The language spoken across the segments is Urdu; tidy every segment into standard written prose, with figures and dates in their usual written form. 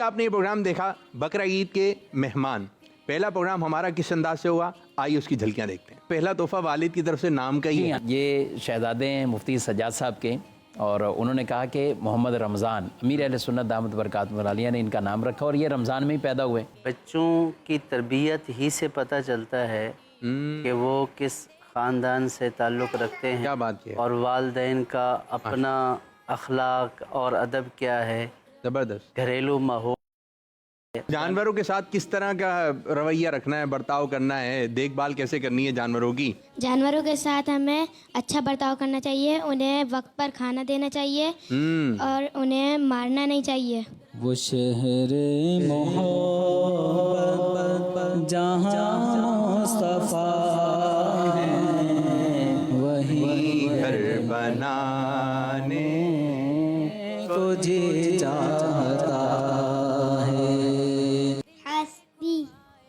آپ نے یہ پروگرام دیکھا بقرہ عید کے مہمان. پہلا پروگرام ہمارا کس انداز سے ہوا, آئیے اس کی جھلکیاں دیکھتے ہیں. پہلا تحفہ والد کی طرف سے نام کا ہی ہے. یہ شہزادے ہیں مفتی سجاد صاحب کے, اور انہوں نے کہا کہ محمد رمضان, امیر اہل سنت دامت برکاتہ عالیہ نے ان کا نام رکھا, اور یہ رمضان میں ہی پیدا ہوئے. بچوں کی تربیت ہی سے پتہ چلتا ہے کہ وہ کس خاندان سے تعلق رکھتے ہیں. کیا بات ہے. اور والدین کا اپنا اخلاق اور ادب کیا ہے, زبردست. گھریلو ماحول, جانوروں کے ساتھ کس طرح کا رویہ رکھنا ہے, برتاؤ کرنا ہے, دیکھ بھال کیسے کرنی ہے جانوروں کی. جانوروں کے ساتھ ہمیں اچھا برتاؤ کرنا چاہیے, انہیں وقت پر کھانا دینا چاہیے اور انہیں مارنا نہیں چاہیے. وہ شہر محبت جہاں مصطفیٰ ہے, وہی گھر بنانے کو جی چاہتا ہے. حسبی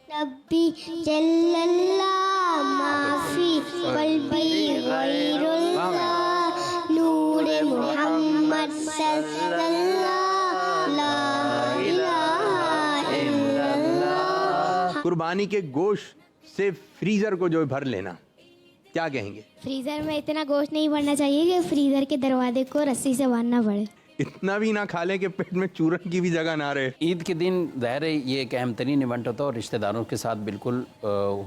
ربی جل اللہ معافی قلبی غیر اللہ نور محمد صلی اللہ لا الہ الا اللہ. قربانی کے گوشت سے فریزر کو جو بھر لینا, کیا کہیں گے؟ فریزر میں اتنا گوشت نہیں بھرنا چاہیے کہ فریزر کے دروازے کو رسی سے باندھنا پڑے. اتنا بھی نہ کھا لیں کہ پیٹ میں چورن کی بھی جگہ نہ رہے. عید کے دن ظاہر ہے یہ ایک اہم ترین ایونٹ ہوتا ہے, اور رشتہ داروں کے ساتھ بالکل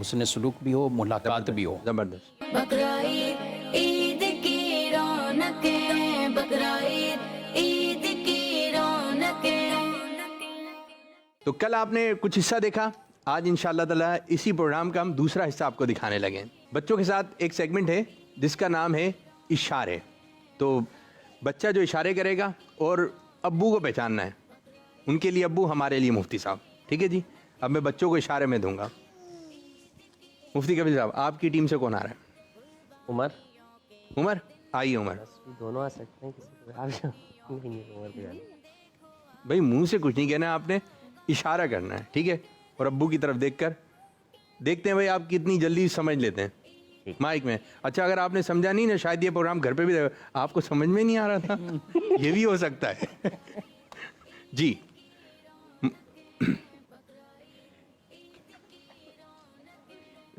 حسن سلوک بھی ہو, ملاقات بھی ہو. زبردست. بقرہ عید عید کی رونقیں, بقرہ عید عید کی رونقیں. تو کل آپ نے کچھ حصہ دیکھا, آج انشاءاللہ تعالیٰ اسی پروگرام کا ہم دوسرا حصہ آپ کو دکھانے لگے. بچوں کے ساتھ ایک سیگمنٹ ہے جس کا نام ہے اشارے. تو بچہ جو اشارے کرے گا اور ابو کو پہچاننا ہے, ان کے لیے ابو, ہمارے لیے مفتی صاحب. ٹھیک ہے جی, اب میں بچوں کو اشارے میں دوں گا. مفتی کبیر صاحب, آپ کی ٹیم سے کون آ رہا ہے؟ عمر. عمر, آئیے عمر. دونوں آ سکتے ہیں, کسی کو عمر پہ جانا. بھائی منہ سے کچھ نہیں کہنا, آپ نے اشارہ کرنا ہے, ٹھیک ہے, اور ابو کی طرف دیکھ کر. دیکھتے ہیں بھائی آپ کتنی جلدی سمجھ لیتے ہیں مائک میں. اچھا اگر آپ نے سمجھا نہیں نا, شاید یہ پروگرام گھر پہ بھی آپ کو سمجھ میں نہیں آ رہا تھا, یہ بھی ہو سکتا ہے. جی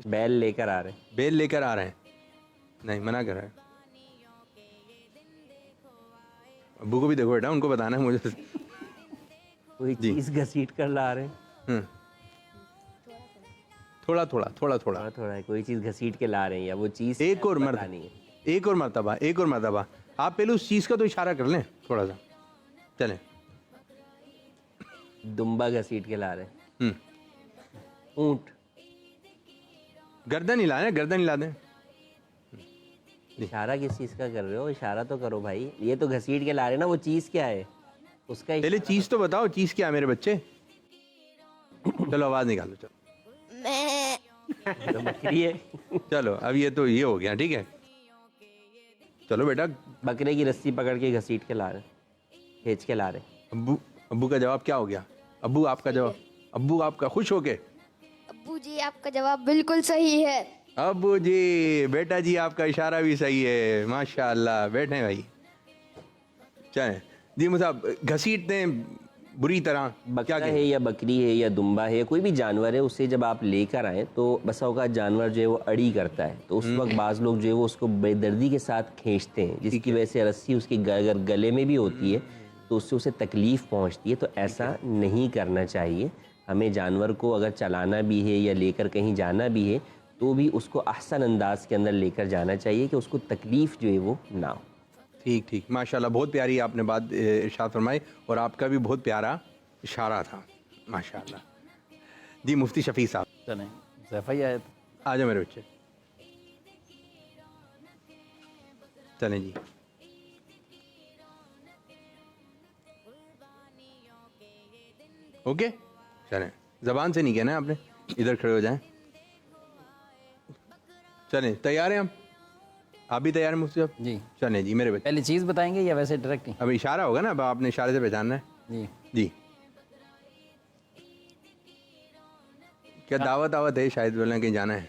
بیل لے کر آ رہے ہیں. بیل لے کر آ رہے ہیں, نہیں منع کر رہے ہیں. ابو کو بھی دیکھو بیٹا, ان کو بتانا ہے مجھے. کوئی چیز گھسیٹ کر لا رہے ہیں. تھوڑا تھوڑا تھوڑا تھوڑا تھوڑا کوئی چیز گھسیٹ کے لا رہے ہیں, یا وہ چیز ایک اور مرتبہ, ایک اور مرتبہ, ایک اور مرتبہ. آپ پہلے اس چیز کا تو اشارہ کر لیں تھوڑا سا. چلیں. دمبا گھسیٹ کے لا رہے ہیں. اونٹ. گردن ہلا دیں, گردن ہلا دیں. اشارہ کس چیز کا کر رہے ہو, اشارہ تو کرو بھائی. یہ تو گھسیٹ کے لا رہے ہیں نا, وہ چیز کیا ہے اس کا پہلے چیز تو بتاؤ, چیز کیا ہے میرے بچے. چلو آواز نکالو. چلو بکری ہے. چلو اب یہ تو یہ ہو گیا, ٹھیک ہے. چلو بیٹا. بکرے کی رسی پکڑ کے گھسیٹ کے لا رہے ہیں, کھینچ کے لا رہے ہیں. ابو, ابو کا جواب کیا ہو گیا؟ ابو آپ کا جواب, ابو آپ کا خوش ہو کے. ابو جی آپ کا جواب بالکل صحیح ہے. ابو جی, بیٹا جی آپ کا اشارہ بھی صحیح ہے, ماشاء اللہ. بیٹھیں بھائی. چلیں جی صاحب, گھسیٹتے ہیں بری طرح. بکرا ہے یا بکری ہے یا دمبا ہے, کوئی بھی جانور ہے, اسے جب آپ لے کر آئیں تو بسا اوقات جانور جو ہے وہ اڑی کرتا ہے, تو اس وقت بعض لوگ جو ہے وہ اس کو بے دردی کے ساتھ کھینچتے ہیں, جس کی وجہ سے رسی اس کی اگر گلے میں بھی ہوتی ہے تو اس سے اسے تکلیف پہنچتی ہے. تو ایسا نہیں کرنا چاہیے. ہمیں جانور کو اگر چلانا بھی ہے یا لے کر کہیں جانا بھی ہے تو بھی اس کو احسن انداز کے اندر لے کر جانا چاہیے کہ اس کو تکلیف جو ہے وہ نہ ہو. ٹھیک ٹھیک, ماشاء اللہ, بہت پیاری آپ نے بات ارشاد فرمائی, اور آپ کا بھی بہت پیارا اشارہ تھا, ماشاء اللہ. جی مفتی شفیع صاحب. چلیں ضیفہ ہی آئے, آ جاؤ میرے بچے. چلیں جی. اوکے, چلیں. زبان سے نہیں کہنا ہے آپ نے, ادھر کھڑے ہو جائیں. چلیں تیار ہیں ہم, آپ بھی تیار ہیں مفتی صاحب؟ جی. چلیں جی میرے بچے. پہلے چیز بتائیں گے یا ویسے ڈائریکٹ ہی؟ اب اشارہ ہوگا نا, اب آپ نے اشارے سے پہچاننا ہے. جی جی. کیا دعوت ہے شاید, بولنا کہیں جانا ہے.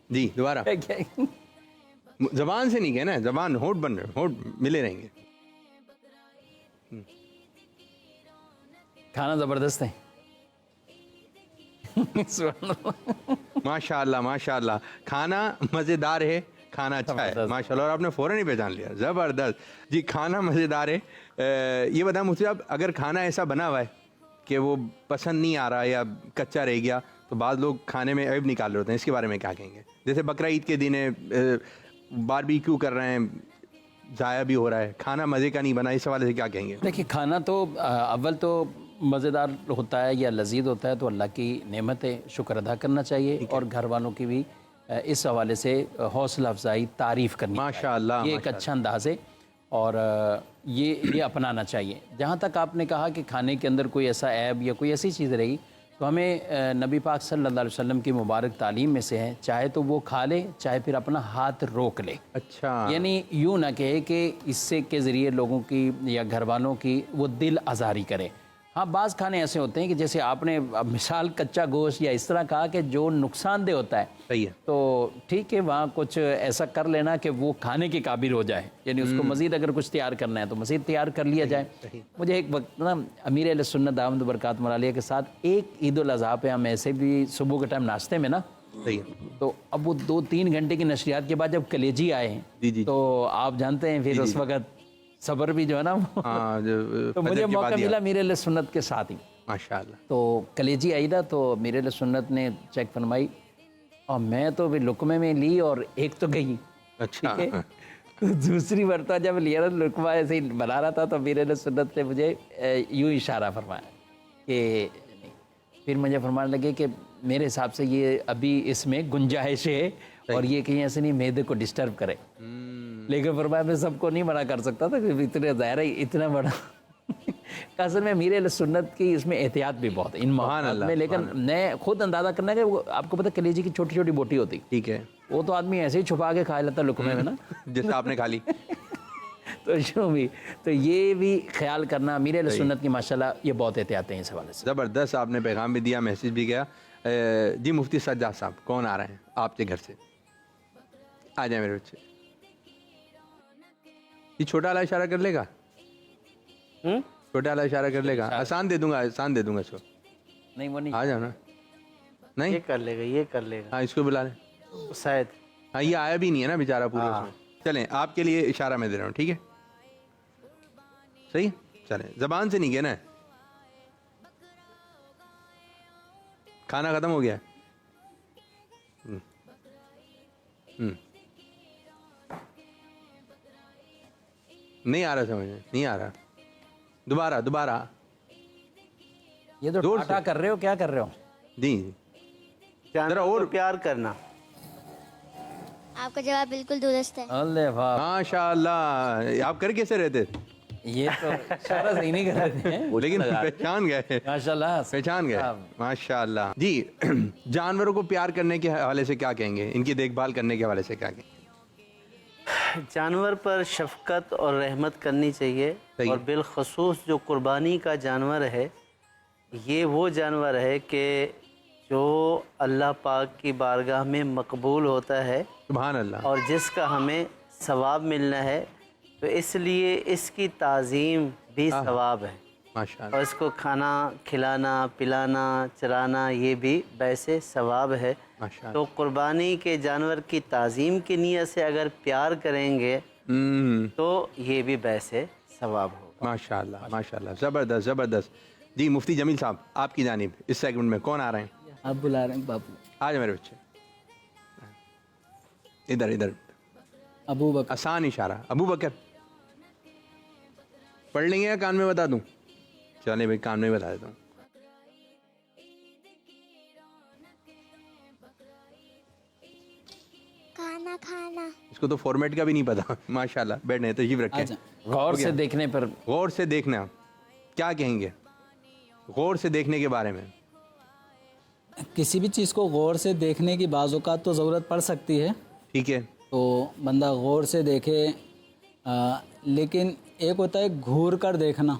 جی دوبارہ. زبان سے نہیں کہنا ہے, زبان ہونٹ بن رہے, ہونٹ ملے رہیں گے. کھانا زبردست ہے. ماشاء اللہ کھانا مزیدار ہے, کھانا اچھا ہے ماشاء اللہ, اور آپ نے فوراً ہی پہچان لیا, زبردست جی. کھانا مزیدار ہے. یہ بتائیں مفتی صاحب, اگر کھانا ایسا بنا ہوا ہے کہ وہ پسند نہیں آ رہا یا کچا رہ گیا, تو بعض لوگ کھانے میں عیب نکال رہے ہوتے ہیں, اس کے بارے میں کیا کہیں گے؟ جیسے بقرہ عید کے دن ہے, باربیکیو کر رہے ہیں, ضائع بھی ہو رہا ہے, کھانا مزے کا نہیں بنا, اس حوالے سے کیا کہیں گے؟ دیکھیے کھانا تو اول تو مزیدار ہوتا ہے یا لذیذ ہوتا ہے تو اللہ کی نعمت ہے, شکر ادا کرنا چاہیے, اور گھر والوں کی بھی اس حوالے سے حوصلہ افزائی تعریف کرنی ماشاء اللہ, یہ ایک اچھا انداز ہے, اور یہ اپنانا چاہیے. جہاں تک آپ نے کہا کہ کھانے کے اندر کوئی ایسا عیب یا کوئی ایسی چیز رہی, تو ہمیں نبی پاک صلی اللہ علیہ وسلم کی مبارک تعلیم میں سے ہے, چاہے تو وہ کھا لے چاہے پھر اپنا ہاتھ روک لے. اچھا, یعنی یوں نہ کہے کہ اس سے کے ذریعے لوگوں کی یا گھر والوں کی وہ دل آزاری کرے. ہاں بعض کھانے ایسے ہوتے ہیں کہ جیسے آپ نے مثال کچا گوشت یا اس طرح کہا کہ جو نقصان دہ ہوتا ہے, صحیح ہے, تو ٹھیک ہے وہاں کچھ ایسا کر لینا کہ وہ کھانے کے قابل ہو جائے, یعنی اس کو مزید اگر کچھ تیار کرنا ہے تو مزید تیار کر لیا جائے. مجھے ایک وقت نا امیر اہل سنت دامت برکاتہ عالیہ کے ساتھ ایک عید الاضحیٰ پہ ہم ایسے بھی صبح کے ٹائم ناشتے میں نا, صحیح ہے, تو اب وہ 2-3 گھنٹے کی نشریات کے بعد جب کلیجی آئے ہیں تو آپ جانتے ہیں پھر اس وقت صبر بھی جو ہے نا, تو مجھے موقع ملا امیر اہل سنت کے ساتھ ہی ماشاء اللہ, تو کلیجی آئی نا, تو امیر اہل سنت نے چیک فرمائی اور میں تو بھی لقمے میں لی اور ایک تو گئی. اچھا, دوسری مرتبہ جب لیا نا لقمہ ایسے ہی بنا رہا تھا تو امیر اہل سنت نے مجھے یوں اشارہ فرمایا کہ نہیں. پھر مجھے فرمانے لگے کہ میرے حساب سے یہ ابھی اس میں گنجائش ہے, اور یہ کہیں ایسے نہیں معدے کو ڈسٹرب کرے. لیکن فرمایا میں سب کو نہیں منع کر سکتا تھا, اتنے ظاہر ہے اتنا بڑا اصل میں امیر اہل سنت کی اس میں احتیاط بھی بہت ہے ان معاملات میں. لیکن میں خود اندازہ کرنا کہ وہ آپ کو پتہ کلیجی کی چھوٹی چھوٹی بوٹی ہوتی, ٹھیک ہے, وہ تو آدمی ایسے ہی چھپا کے کھا لیتا لقمے میں نا, جیسے آپ نے کھا لی. تو یہ بھی خیال کرنا امیر اہل سنت کی ماشاءاللہ یہ بہت احتیاط ہیں اس حوالے سے. زبردست, آپ نے پیغام بھی دیا, میسیج بھی گیا. جی مفتی سجاد صاحب کون آ رہے ہیں آپ کے گھر سے؟ آ جائیں میرے بچے. یہ چھوٹا والا اشارہ کر لے گا, چھوٹا والا اشارہ کر لے گا, آسان دے دوں گا اس کو. نہیں وہ نہیں, آ جاؤ نا. نہیں یہ کر لے گا, یہ کر لے گا ہاں, اس کو بلا لیں. شاید. ہاں یہ آیا بھی نہیں ہے نا بیچارہ پورا اس میں. چلیں آپ کے لیے اشارہ میں دے رہا ہوں, ٹھیک ہے, صحیح, چلیں زبان سے نہیں کہنا ہے. کھانا ختم ہو گیا. نہیں آ رہا سمجھ میں, نہیں آ رہا, دوبارہ. یہ تو ٹاٹا کر رہے ہو, کیا کر رہے ہو؟ جی ذرا اور پیار کرنا. آپ کا جواب بالکل درست ہے. اللہ واہ, ماشاء اللہ. آپ کر کیسے رہتے؟ یہ تو اشارہ صحیح نہیں کر رہے تھے لیکن پہچان گئے, ماشاءاللہ, پہچان گئے, ماشاء اللہ. جی جانوروں کو پیار کرنے کے حوالے سے کیا کہیں گے, ان کی دیکھ بھال کرنے کے حوالے سے کیا کہیں گے؟ جانور پر شفقت اور رحمت کرنی چاہیے, اور بالخصوص جو قربانی کا جانور ہے یہ وہ جانور ہے کہ جو اللہ پاک کی بارگاہ میں مقبول ہوتا ہے, سبحان اللہ, اور جس کا ہمیں ثواب ملنا ہے, تو اس لیے اس کی تعظیم بھی ثواب ہے, ماشاء اللہ, اور اس کو کھانا کھلانا پلانا چرانا یہ بھی ویسے ثواب ہے. ماشاء اللہ. تو قربانی کے جانور کی تعظیم کی نیت سے اگر پیار کریں گے تو یہ بھی ویسے ثواب ہوگا. ماشاء اللہ, ماشاء اللہ, زبردست زبردست. جی مفتی جمیل صاحب آپ کی جانب اس سیگمنٹ میں کون آ رہے ہیں؟ آپ بلا رہے ہیں باپو. آ جائیں میرے بچے, ادھر. ابو بکر. آسان اشارہ, ابو بکر. پڑھ لیں گے یا کان میں بتا دوں؟ چلیں بھائی کان میں بتا دیتا ہوں. کھانا. اس کو تو فارمیٹ کا بھی نہیں پتا. ماشاء اللہ, بیٹھنے تشریف رکھیں. غور سے دیکھنے پر, غور سے دیکھنا, کیا کہیں گے غور سے دیکھنے کے بارے میں؟ کسی بھی چیز کو غور سے دیکھنے کی بعض اوقات تو ضرورت پڑ سکتی ہے, ٹھیک ہے, تو بندہ غور سے دیکھے, لیکن ایک ہوتا ہے گھور کر دیکھنا,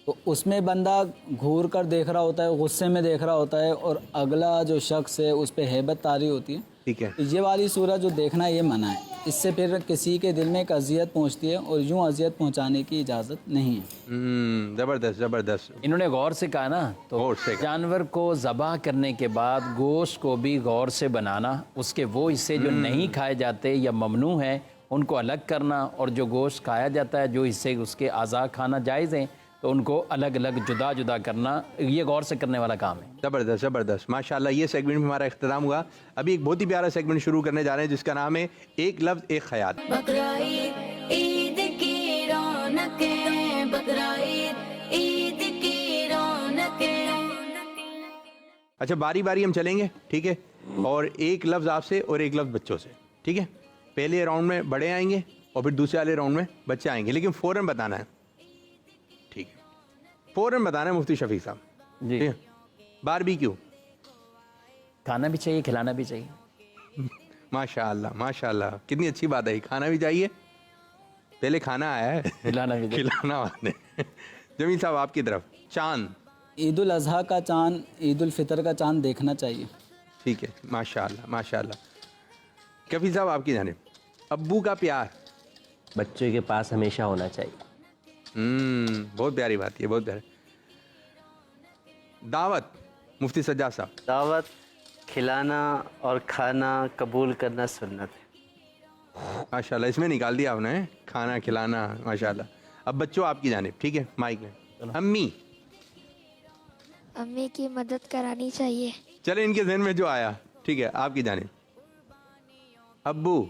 تو اس میں بندہ گھور کر دیکھ رہا ہوتا ہے, غصے میں دیکھ رہا ہوتا ہے, اور اگلا جو شخص ہے اس پہ ہیبت طاری ہوتی ہے, ٹھیک ہے. تو یہ والی صورت جو دیکھنا یہ منع ہے. اس سے پھر کسی کے دل میں ایک اذیت پہنچتی ہے اور یوں اذیت پہنچانے کی اجازت نہیں ہے. زبردست زبردست. انہوں نے غور سے کہا نا, تو غور سے. جانور کو ذبح کرنے کے بعد گوشت کو بھی غور سے بنانا, اس کے وہ حصے جو نہیں کھائے جاتے یا ممنوع ہیں ان کو الگ کرنا, اور جو گوشت کھایا جاتا ہے جو حصے اس کے اعضاء کھانا جائز ہیں تو ان کو الگ الگ جدا جدا کرنا, یہ غور سے کرنے والا کام ہے. زبردست زبردست ماشاءاللہ. یہ سیگمنٹ بھی ہمارا اختتام ہوا. ابھی ایک بہت ہی پیارا سیگمنٹ شروع کرنے جا رہے ہیں جس کا نام ہے ایک لفظ ایک خیال. بقرعید عید کی رونقیں, بقرعید عید کی رونقیں. اچھا باری باری ہم چلیں گے, ٹھیک ہے, اور ایک لفظ آپ سے اور ایک لفظ بچوں سے, ٹھیک ہے. پہلے راؤنڈ میں بڑے آئیں گے اور پھر دوسرے والے راؤنڈ میں بچے آئیں گے, لیکن فوراً بتانا ہے, ٹھیک ہے, فوراً بتانا ہے مفتی شفیق صاحب. جی. باربیکیو. کھانا بھی چاہیے, کھلانا بھی چاہیے. ماشاء اللہ ماشاء اللہ, کتنی اچھی بات ہے. کھانا بھی چاہیے, پہلے کھانا آیا ہے, کھلانا بھی چاہیے. کھلانا بعد میں. جمیل صاحب آپ کی طرف. چاند. عید الاضحیٰ کا چاند, عید الفطر کا چاند دیکھنا چاہیے. ٹھیک ہے, ماشاء اللہ ماشاء اللہ. کفیل صاحب آپ کی جانب. ابو کا پیار. بچوں کے پاس ہمیشہ ہونا چاہیے. بہت پیاری بات ہے, بہت پیاری. دعوت. مفتی سجاد صاحب. دعوت کھلانا اور کھانا قبول کرنا سنت ہے. ماشاء اللہ, اس میں نکال دیا آپ نے, کھانا کھلانا, ماشاء اللہ. اب بچوں آپ کی جانب, ٹھیک ہے, مائک میں. امی. امی کی مدد کرانی چاہیے. چلے ان کے ذہن میں جو آیا, ٹھیک ہے, آپ کی جانب. ابو.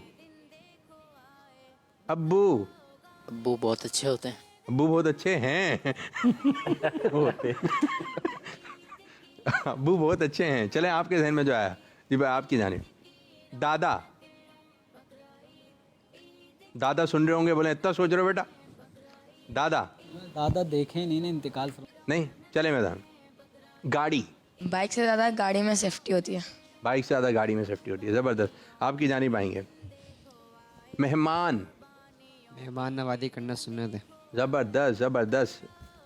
ابو. ابو بہت اچھے ہوتے ہیں. ابو بہت اچھے ہیں. ابو بہت اچھے ہیں. چلیں آپ کے ذہن میں جو آیا, جی بھائی آپ کی جانب. دادا. دادا سن رہے ہوں گے, بولیں اتنا سوچ رہے ہو بیٹا. دادا. دادا دیکھیں نہیں نا, انتقال نہیں, چلے میدان. گاڑی. بائک سے زیادہ گاڑی میں سیفٹی ہوتی ہے. بائک سے زیادہ گاڑی میں سیفٹی ہوتی ہے. زبردست. آپ کی جانب آئیں گے. مہمان. مہمان نوازی کرنا سنت ہے. زبردست زبردست.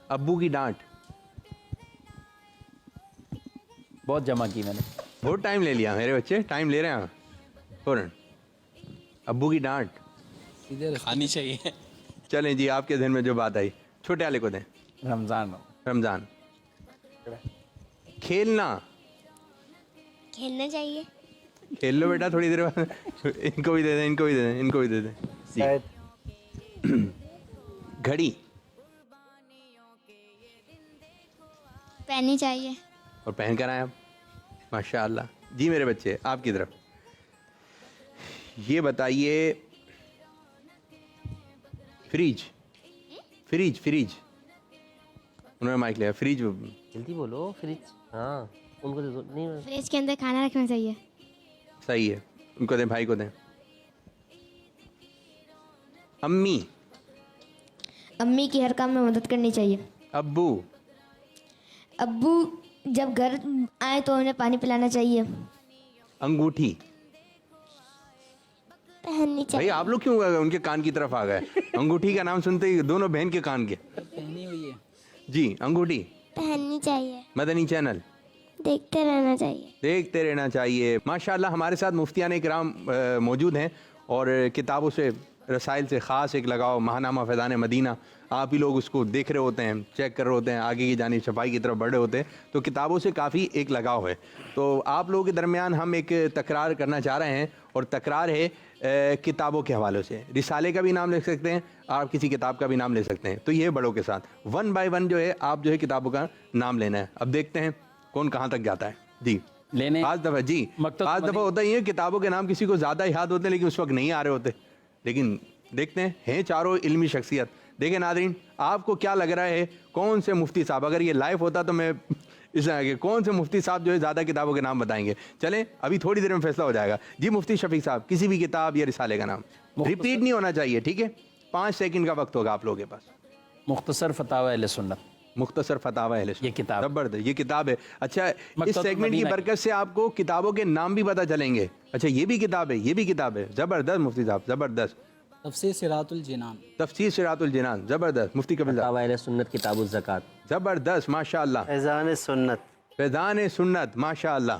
ابو کی ڈانٹ. بہت جمع کی میں نے. بہت ٹائم لے لیا میرے بچے, ٹائم لے رہے ہیں فوراً. ابو کی ڈانٹ. سیدھے کھانی چاہیے. چلیں جی, آپ کے ذہن میں جو بات آئی, چھوٹے والے کو دیں. رمضان. رمضان. کھیلنا. کھیلنا چاہیے. کھیل لو بیٹا تھوڑی دیر بعد. ان کو بھی دے دیں, ان کو بھی دے دیں, ان کو بھی دے دیں. گھڑی. پہننی چاہیے. اور پہن کر آئے آپ, ماشاء اللہ. جی میرے بچے آپ کی طرف. یہ بتائیے, فریج. Fridge fridge. انہوں نے مائک لیا. فریج. جلدی بولو. فریج. ہاں ان کو دے دو. نہیں فریج کے اندر کھانا رکھنا چاہیے. صحیح ہے, ان کو دیں, بھائی کو دیں. امی. امی کی ہر کام میں مدد کرنی چاہیے. ابو. ابو جب گھر آئے تو انہیں پانی پلانا چاہیے. انگوٹھی. پہننی بھائی آپ لوگ کیوں ان کے کان کی طرف آ گئے؟ انگوٹھی کا نام سنتے ہی دونوں بہن کے کان کے. پہنی ہوئی ہے. جی انگوٹھی. پہننی چاہیے. مدنی چینل. دیکھتے رہنا چاہیے. دیکھتے رہنا چاہیے. ماشاءاللہ ہمارے ساتھ مفتیان اکرام موجود ہیں, اور کتابوں سے رسائل سے خاص ایک لگاؤ. ماہنامہ فیضان مدینہ, آپ ہی لوگ اس کو دیکھ رہے ہوتے ہیں, چیک کر رہے ہوتے ہیں, آگے کی جانب صفائی کی طرف بڑھ رہے ہوتے ہیں, تو کتابوں سے کافی ایک لگاؤ ہے. تو آپ لوگوں کے درمیان ہم ایک تکرار کرنا چاہ رہے ہیں, اور تکرار ہے کتابوں کے حوالے سے. رسالے کا بھی نام لے سکتے ہیں, آپ کسی کتاب کا بھی نام لے سکتے ہیں. تو یہ بڑوں کے ساتھ 1 بائی 1 جو ہے آپ جو ہے کتابوں کا نام لینا ہے. اب دیکھتے ہیں کون کہاں تک جاتا ہے. جی لینے آج دفعہ, جی آج دفعہ ہوتا ہی ہے کتابوں کے نام کسی کو زیادہ یاد ہوتے ہیں لیکن اس وقت نہیں آ رہے ہوتے. لیکن دیکھتے ہیں چاروں علمی شخصیت. دیکھیں ناظرین, آپ کو کیا لگ رہا ہے کون سے مفتی صاحب, اگر یہ لائیو ہوتا تو میں اس آگے کون سے مفتی صاحب جو ہے زیادہ کتابوں کے نام بتائیں گے. چلیں ابھی تھوڑی دیر میں فیصلہ ہو جائے گا. جی مفتی شفیق صاحب, کسی بھی کتاب یا رسالے کا نام ریپیٹ نہیں ہونا چاہیے, ٹھیک ہے؟ 5 سیکنڈ کا وقت ہوگا آپ لوگوں کے پاس. مختصر فتاوی اہل سنت. مختصر فتاوی اہل سنت. یہ کتاب زبردست, یہ کتاب ہے. اچھا اس سیگمنٹ کی برکت سے آپ کو کتابوں کے نام بھی پتہ چلیں گے. اچھا یہ بھی کتاب ہے, یہ بھی کتاب ہے. زبردست مفتی صاحب, زبردست. تفسیر صراط الجنان. تفسیر صراط الجنان. زبردست. مفتی کبیر صاحب. فتاوی اہل سنت کتاب الزکات. زبردست ماشاء اللہ. فیضان سنت. فیضان سنت ماشاء اللہ.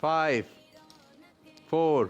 5 4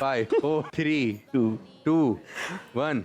5 4 3 2 1।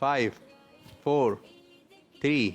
5 4 3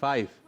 5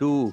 2।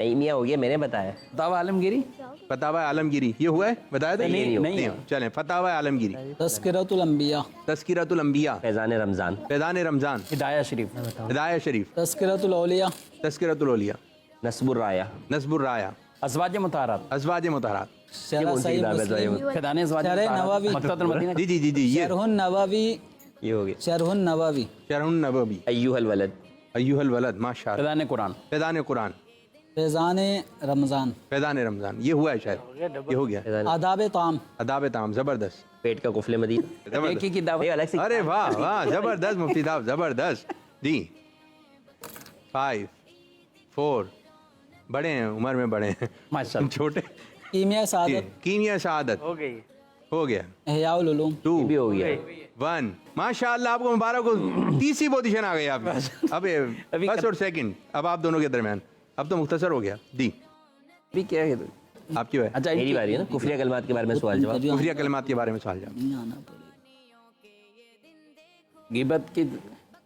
نہیں میاں ہو گیا میں نے بتایا. فتاوی عالمگیری. فتاوی عالمگیری یہ ہوا ہے بتایا تھا نہیں. چلیں فتاوی عالمگیری. تذکرۃ الانبیاء. تذکرۃ الانبیاء. فیضان رمضان. فیضان رمضان. ہدایہ شریف. ہدایہ شریف. تذکرۃ الاولیاء. تذکرۃ الاولیاء. نصب الرایا. نصب الرایا. ازواج مطہرات. ازواج مطہرات. شرح صحیح مسلم. فیضان ازواج شرح نووی. مکتبۃ المدینہ. جی جی جی جی یہ شرح النووی. یہ ہو گیا. شرح النووی. شرح النبوی. ایوہ الولد. ایوہ الولد ماشاء اللہ. فیضان قرآن. فیضان قرآن. فیضان رمضان. فیضان رمضان یہ ہوا ہے شاید یہ ہو گیا. آداب طعام. اداب طعام زبردست. پیٹ کا قفل مدینہ. ایک زبردست. ہی کی دعوت. یہ الگ سے ارے واہ واہ زبردست مفتی صاحب زبردست. جی 5 4 بڑے ہیں عمر میں بڑے ہیں ماشاء اللہ. چھوٹے. کیمیا سعادت. کیمیا سعادت ہو گئی. ہو گیا. احیاء العلوم. 2 بھی ہو گیا. 1 ماشاء اللہ آپ کو مبارک ہو. تیسری پوزیشن آ گئی آپ اب فرسٹ اور سیکنڈ اب آپ دونوں کے درمیان اب تو مختصر ہو گیا. جی بھی کیا ہے آپ کی ہے اچھا میری باری ہے نا کفریہ کلمات کے بارے میں سوال جواب. کفریہ کلمات کے بارے میں سوال جواب. غیبت کی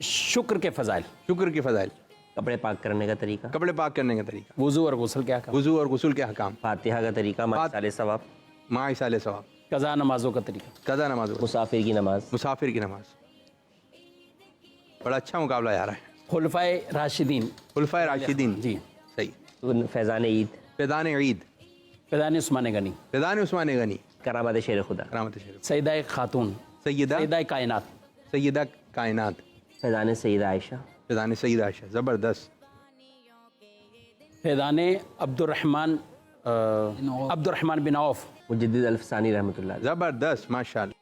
شکر کے فضائل. شکر کے فضائل. کپڑے پاک کرنے کا طریقہ. کپڑے پاک کرنے کا طریقہ. وضو اور غسل کیا کام. وضو اور غسل کے احکام. فاتحہ کا طریقہ. ماء ثواب. ماء سال ثواب. قضا نمازوں کا طریقہ. قضا نماز. مسافر کی نماز. مسافر کی نماز. بڑا اچھا مقابلہ جا رہا ہے. خلفائے راشدین. خلفائے راشدین. جی. صحیح. فیضان عید. فیضان عید. فیضان عثمان غنی. فیضان عثمان غنی. کرامت شیر خدا. کرامت شریف. سیدہ خاتون. سیدہ سیدہ کائنات. سیدہ کائنات. فیضان سیدہ عائشہ. فیضان سیدہ عائشہ زبردست. فیضان عبد الرحمن بن عوف. مجدد الفسانی رحمۃ اللہ علیہ. زبردست ماشاء اللہ.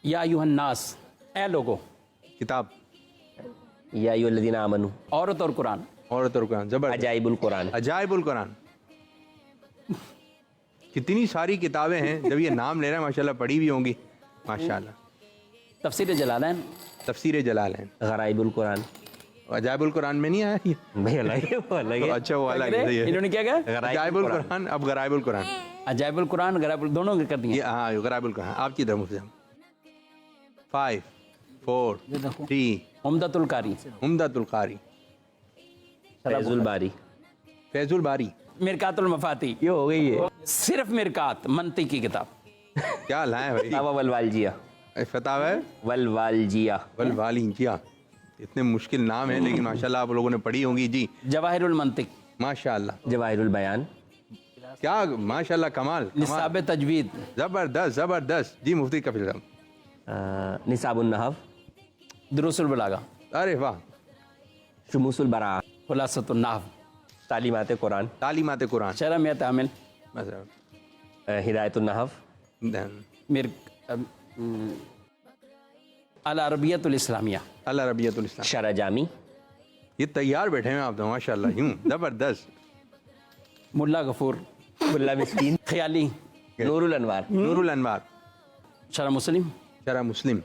یا ایھا الناس اے لوگو. کتاب. یا ایھا الذین آمنوا. عورت اور قرآن. عورت اور قرآن. زبردست. عجائب القرآن. عجائب القرآن. کتنی ساری کتابیں ہیں جب یہ نام لے رہے ہیں ماشاءاللہ پڑھی بھی ہوں گی ماشاء اللہ. تفسیر جلالین. تفسیر جلالین. غرائب القرآن. عجائب القرآن میں نہیں آیا یہ؟ بھائی الگ ہے وہ الگ ہے. اچھا وہ الگ ہے. انہوں نے کیا کہا. عجائب القرآن اب غرائب القرآن. عجائب القرآن غرائب دونوں کر دیے. یہ ہاں غرائب القرآن. آپ کی طرف مفتی صاحب. 5 4 3 عمدۃ القاری. عمدۃ القاری. فیض الباری. فیض الباری. مرکات المفاتیح. یہ ہو گئی ہے. صرف مرکات منطق کی کتاب. کیا لائیں بھائی. فتاوی والوالجیہ. فتاوی والوالجیہ. والوالجیہ. اتنے مشکل نام ہیں لیکن ماشاءاللہ آپ لوگوں نے پڑھی ہوں گی. جی جواہر المنطق. ماشاءاللہ. جواہر البیان. کیا ماشاءاللہ کمال. نصاب تجوید. زبردست زبردست. جی مفتی کفیل صاحب. نصاب النحو. دروس البلاغہ. ارے واہ. شموس البراء. خلاصۃ النحو. تعلیمات قرآن. تعلیمات قرآن. شرح میت عامل. ہدایت النحو. العربیۃ الاسلامیہ. العربیۃ الاسلام. شرح جامی. یہ تیار بیٹھے ہیں آپ تو ماشاءاللہ یوں زبردست. ملا غفور. ملا مسکین. خیالی. نور الانوار. نور الانوار. شرح مسلم. شرح مسلم.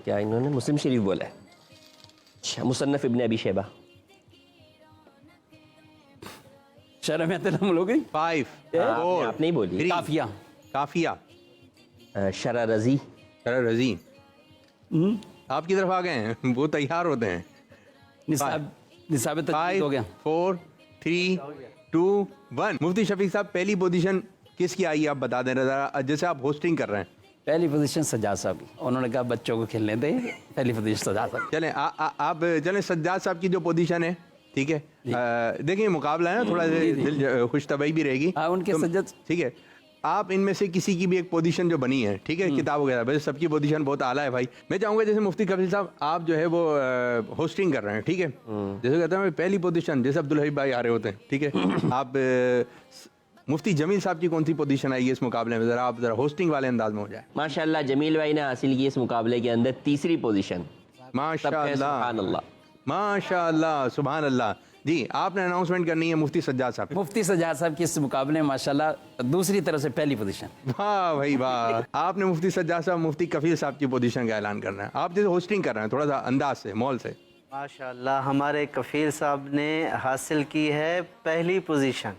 کیا انہوں نے مسلم شریف بولا ہے. مصنف ابن ابی شیبہ. شرح میت العمل ہو گئی. 5 آپ نہیں بولی. کافیہ. کافیہ. شرح رضی. شرح رضی. آپ کی طرف آ گئے ہیں وہ تیار ہوتے ہیں. نصاب تجوید ہو گیا. 4 3 2 1. مفتی شفیق صاحب پہلی پوزیشن کس کی آئی آپ بتا دیں ذرا جیسے آپ ہوسٹنگ کر رہے ہیں. پہلی پوزیشن سجاد صاحب کی. انہوں نے کہا بچوں کو کھیلنے دیں. پہلی پوزیشن سجاد صاحب. چلیں آپ چلیں سجاد صاحب کی جو پوزیشن ہے ٹھیک ہے. دیکھیں مقابلہ ہے نا تھوڑا دل خوش طبعی بھی رہے گی. ان کے سجاد ٹھیک ہے. آپ ان میں سے کسی کی بھی ایک پوزیشن جو بنی ہے ٹھیک ہے کتاب وغیرہ ویسے سب کی پوزیشن بہت اعلیٰ ہے بھائی. میں چاہوں گا جیسے مفتی کفیل صاحب آپ جو ہے وہ ہوسٹنگ کر رہے ہیں ٹھیک ہے. جیسے کہتے ہیں پہلی پوزیشن جیسے عبدالحبیب بھائی آ رہے ہوتے ہیں ٹھیک ہے. آپ مفتی جمیل صاحب کی کون سی پوزیشن آئی ہے اس مقابلے میں ذرا آپ ذرا ہوسٹنگ والے انداز میں ہو جائے. ماشاءاللہ جمیل بھائی نے حاصل کی اس مقابلے کے اندر تیسری پوزیشن. ماشاءاللہ سبحان اللہ. ماشاءاللہ سبحان اللہ. جی آپ نے اناؤنسمنٹ کرنی ہے مفتی سجاد صاحب. مفتی سجاد صاحب کی اس مقابلے میں ماشاءاللہ دوسری طرف سے پہلی پوزیشن. واہ بھائی واہ. آپ نے مفتی سجاد صاحب مفتی کفیل صاحب کی پوزیشن کا اعلان کرنا ہے. آپ جیسے ہوسٹنگ کر رہے ہیں تھوڑا سا انداز سے مول سے. ماشاءاللہ ہمارے کفیل صاحب نے حاصل کی ہے پہلی پوزیشن.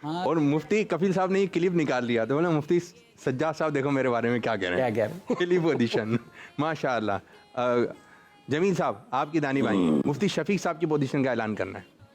اور مفتی کفیل صاحب نے یہ کلپ نکال لیا تو بولا مفتی سجاد صاحب دیکھو میرے بارے میں کیا کہہ رہے ہیں. کیا کہہ رہے ہیں. پہلی پوزیشن ماشاءاللہ. جمیل صاحب آپ کی دانی بھائی مفتی شفیق صاحب کی پوزیشن کا اعلان کرنا ہے.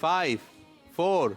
5 4।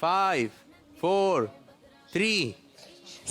5 4 3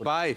5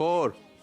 4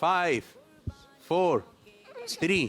5 4 3।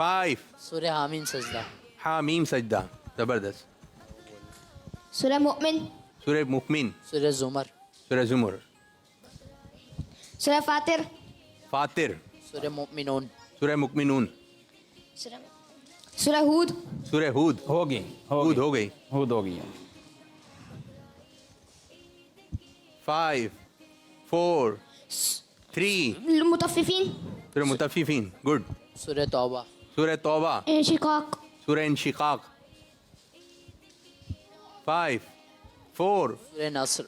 5 سورہ حامیم سجدہ. حامیم سجدہ. زبردست. سورہ مؤمن. سورہ مؤمن. سورہ زمر. سورہ زمر. سورہ فاطر. فاطر. سورہ مؤمنون. سورہ مؤمنون. سورہ ہود. سورہ ہود. ہوگی ہود ہو گئی. ہود ہوگی. 5 4 3 مطففین. سورہ مطففین. گڈ. سورہ توبہ. سورہ توبہ. انشقاق. سورہ انشقاق. 5 4 سورہ نصر.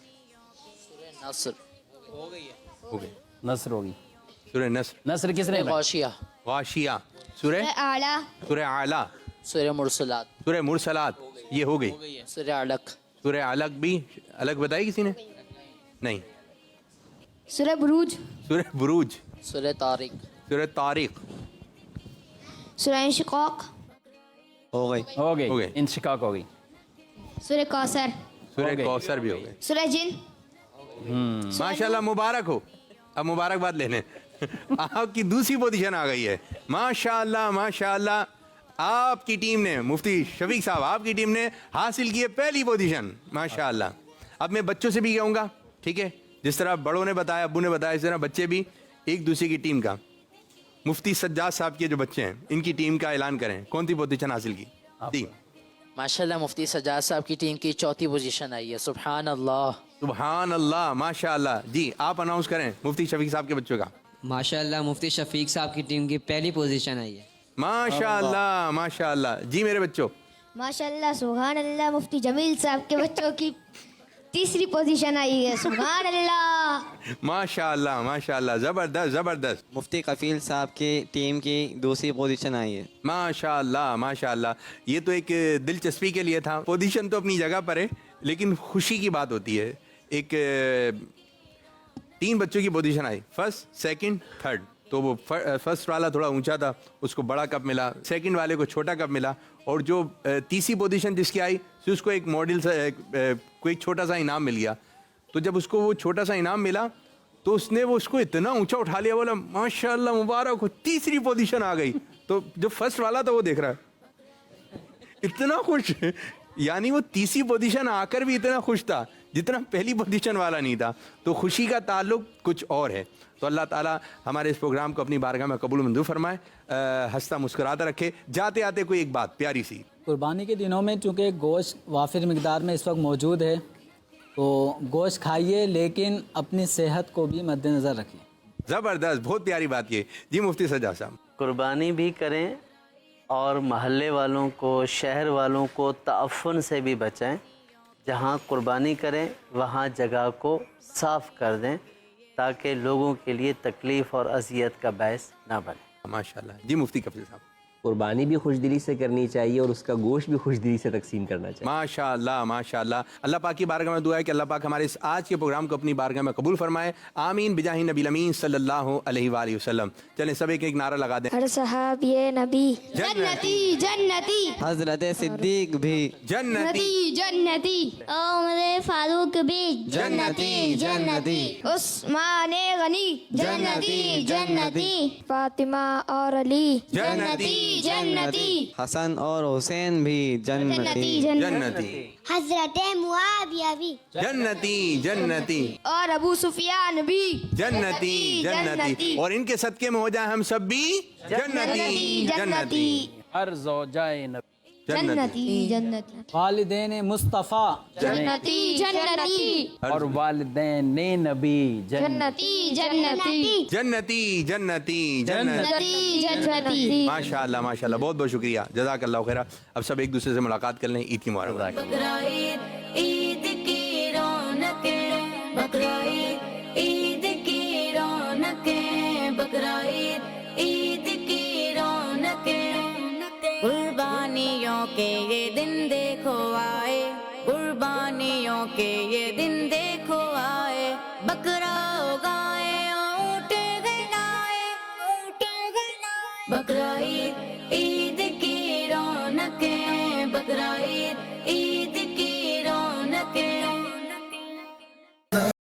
سورہ نصر. ہو گئی. نصر ہوگی. سورہ نصر. نصر کس نے سورہ غاشیہ. غاشیہ. سورہ سورہ اعلیٰ. سورہ اعلیٰ. سورہ مرسلات. سورہ مرسلات. یہ ہو گئی. سورہ علق. سورہ علق بھی. الگ بتائی کسی نے؟ نہیں. سورہ بروج. سورہ بروج. سورہ طارق. سورہ طارق. سورہ انشقاق. ہو گئی. ہو گئی. ہو گئی. انشقاق ہو گئی. سورہ کوثر. سورہ ہو گئی. کوثر بھی ہو گئے. سورہ جن. ماشاءاللہ مبارک ہو. اب مبارکباد لینے. آپ کی دوسری پوزیشن آ گئی ہے. ماشاءاللہ ماشاءاللہ. آپ کی ٹیم نے, مفتی شفیق صاحب آپ کی ٹیم نے حاصل کی ہے پہلی پوزیشن. ماشاءاللہ. اب میں بچوں سے بھی کہوں گا, ٹھیک ہے, جس طرح بڑوں نے بتایا, ابو نے بتایا, اس طرح بچے بھی ایک دوسرے کی ٹیم کا. مفتی سجاد صاحب کے جو بچے ہیں ان کی ٹیم کا اعلان کریں, کون سی پوزیشن حاصل کی. جی ماشاءاللہ مفتی سجاد صاحب کی ٹیم کی چوتھی پوزیشن آئی ہے. سبحان اللہ. سبحان اللہ. ماشاءاللہ. جی آپ اناؤنس کریں مفتی شفیق صاحب کے بچوں کا. ماشاءاللہ مفتی شفیق صاحب کی ٹیم کی پہلی پوزیشن آئی ہے. ماشاءاللہ ماشاءاللہ. جی میرے بچوں. ماشاءاللہ سبحان اللہ. مفتی جمیل صاحب کے بچوں کی تیسری پوزیشن آئی ہے. سبحان اللہ. ماشاءاللہ ماشاءاللہ. زبردست زبردست. مفتی کفیل صاحب کی ٹیم کی دوسری پوزیشن آئی ہے. ماشاءاللہ ماشاءاللہ. یہ تو ایک دلچسپی کے لیے تھا. پوزیشن تو اپنی جگہ پر ہے, لیکن خوشی کی بات ہوتی ہے. ایک 3 بچوں کی پوزیشن آئی, فرسٹ سیکنڈ تھرڈ. تو وہ فرسٹ والا تھوڑا اونچا تھا, اس کو بڑا کپ ملا. سیکنڈ والے کو چھوٹا کپ ملا. اور جو تیسری پوزیشن جس کی آئی اس کو ایک ماڈل سا کوئی چھوٹا سا انعام مل گیا. تو جب اس کو وہ چھوٹا سا انعام ملا تو اس نے وہ اس کو اتنا اونچا اٹھا لیا, بولا ماشاءاللہ مبارک ہو, تیسری پوزیشن آ گئی. تو جو فرسٹ والا تھا وہ دیکھ رہا ہے اتنا خوش, یعنی وہ تیسری پوزیشن آ کر بھی اتنا خوش تھا جتنا پہلی پوزیشن والا نہیں تھا. تو خوشی کا تعلق کچھ اور ہے. تو اللہ تعالیٰ ہمارے اس پروگرام کو اپنی بارگاہ میں قبول منظور فرمائے, ہنستا مسکراتا رکھے. جاتے آتے کوئی ایک بات پیاری سی. قربانی کے دنوں میں چونکہ گوشت وافر مقدار میں اس وقت موجود ہے, تو گوشت کھائیے لیکن اپنی صحت کو بھی مد نظر رکھیے. زبردست, بہت پیاری بات کی. جی مفتی سجاد صاحب. قربانی بھی کریں اور محلے والوں کو, شہر والوں کو تعفن سے بھی بچائیں. جہاں قربانی کریں وہاں جگہ کو صاف کر دیں تاکہ لوگوں کے لیے تکلیف اور اذیت کا باعث نہ بنے. ماشاءاللہ. جی مفتی کفیل صاحب. قربانی بھی خوش دلی سے کرنی چاہیے اور اس کا گوشت بھی خوش دلی سے تقسیم کرنا چاہیے. ماشاءاللہ ماشاءاللہ. اللہ پاک کی بارگاہ میں دعا ہے کہ اللہ پاک ہمارے اس آج کے پروگرام کو اپنی بارگاہ میں قبول فرمائے. آمین بجاہ نبی الامین صلی اللہ علیہ وآلہ وسلم. چلیں سب ایک نعرہ لگا دیں. ہر صحابی نبی جنتی جنتی. حضرت صدیق بھی جنتی جنتی. عمر فاروق بھی جنتی جنتی. عثمان غنی جنتی جنتی. فاطمہ اور علی جنتی جنتی. حسن اور حسین بھی جنتی. جنتی. حضرت معاویہ بھی جنتی جنتی. اور ابو سفیان بھی جنتی جنتی. اور ان کے صدقے میں ہو جائیں ہم سب بھی جنتی جنتی. ہر زوجائے نبی جنتی جنتی. والدین مصطفیٰ جنتی جنتی. اور والدین نبی جنتی جنتی. جنتی جنتی جنتی. جنتی. ماشاءاللہ ماشاءاللہ. بہت بہت شکریہ, جزاک اللہ خیرہ. اب سب ایک دوسرے سے ملاقات کر لیں. عید کی مبارکباد. بقرعید عید کی رونقیں, بقرعید عید کی رونقیں, بقرعید عید کی رونقیں. قربانیوں کے یہ دن دیکھو آئے, قربانیوں کے یہ دن دیکھو آئے. بکرا اگائے اونٹ گنائے, اونٹ گنائے. بقرعید